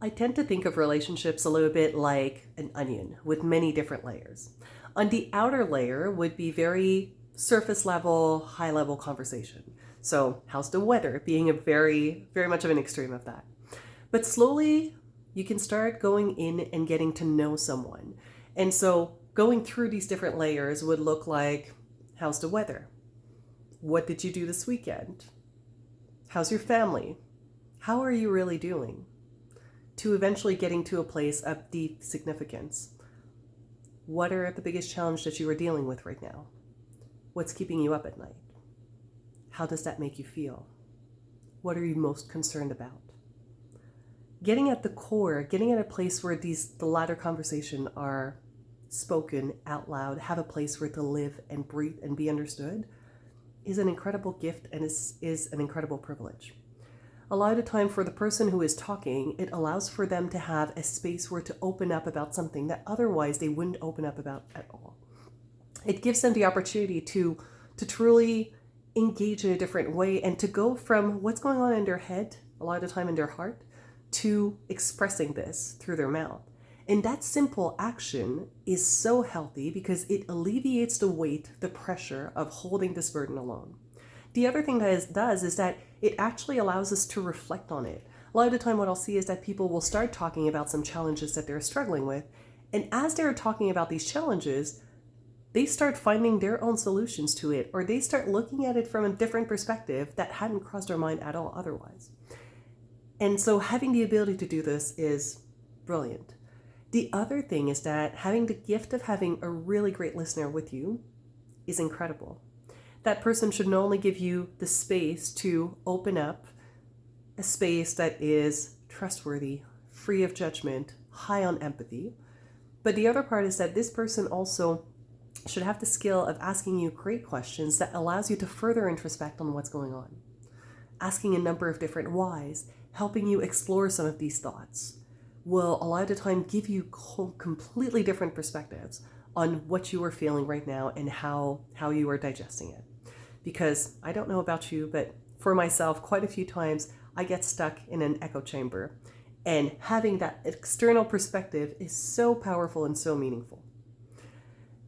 I tend to think of relationships a little bit like an onion with many different layers. On the outer layer would be very surface level, high level conversation. So, how's the weather being a very much of an extreme of that. But slowly, you can start going in and getting to know someone. And so, going through these different layers would look like, how's the weather? What did you do this weekend? How's your family? How are you really doing? To eventually getting to a place of deep significance. What are the biggest challenge that you are dealing with right now? What's keeping you up at night? How does that make you feel? What are you most concerned about? Getting at the core, getting at a place where the latter conversation are spoken out loud, have a place where to live and breathe and be understood, is an incredible gift and is an incredible privilege. A lot of the time for the person who is talking, it allows for them to have a space where to open up about something that otherwise they wouldn't open up about at all. It gives them the opportunity to truly engage in a different way and to go from what's going on in their head, a lot of the time in their heart, to expressing this through their mouth. And that simple action is so healthy because it alleviates the weight, the pressure of holding this burden alone. The other thing that it does is that it actually allows us to reflect on it. A lot of the time what I'll see is that people will start talking about some challenges that they're struggling with. And as they're talking about these challenges, they start finding their own solutions to it, or they start looking at it from a different perspective that hadn't crossed their mind at all otherwise. And so having the ability to do this is brilliant. The other thing is that having the gift of having a really great listener with you is incredible. That person should not only give you the space to open up, a space that is trustworthy, free of judgment, high on empathy, but the other part is that this person also should have the skill of asking you great questions that allows you to further introspect on what's going on. Asking a number of different whys, helping you explore some of these thoughts, will a lot of the time give you completely different perspectives on what you are feeling right now and how you are digesting it. Because I don't know about you, but for myself, quite a few times I get stuck in an echo chamber. And having that external perspective is so powerful and so meaningful.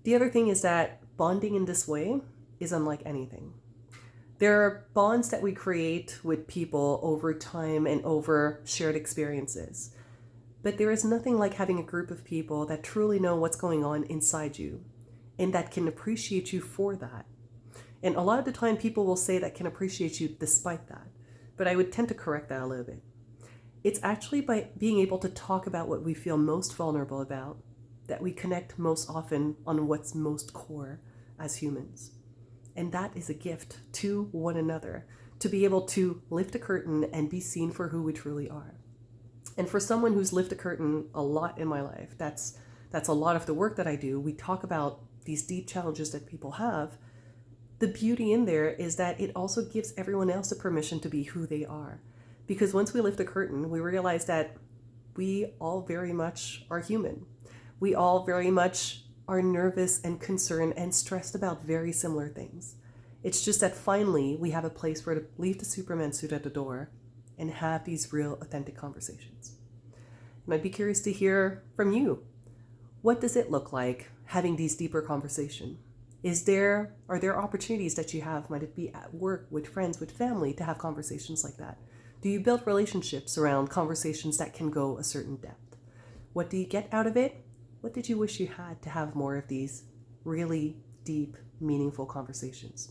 The other thing is that bonding in this way is unlike anything. There are bonds that we create with people over time and over shared experiences. But there is nothing like having a group of people that truly know what's going on inside you and that can appreciate you for that. And a lot of the time people will say that can appreciate you despite that. But I would tend to correct that a little bit. It's actually by being able to talk about what we feel most vulnerable about that we connect most often on what's most core as humans. And that is a gift to one another, to be able to lift a curtain and be seen for who we truly are. And for someone who's lifted a curtain a lot in my life, that's a lot of the work that I do. We talk about these deep challenges that people have. The beauty in there is that it also gives everyone else the permission to be who they are. Because once we lift the curtain, we realize that we all very much are human. We all very much are nervous and concerned and stressed about very similar things. It's just that finally we have a place where to leave the Superman suit at the door and have these real authentic conversations. And I'd be curious to hear from you. What does it look like having these deeper conversations? Are there opportunities that you have, might it be at work, with friends, with family, to have conversations like that? Do you build relationships around conversations that can go a certain depth? What do you get out of it? What did you wish you had to have more of these really deep, meaningful conversations?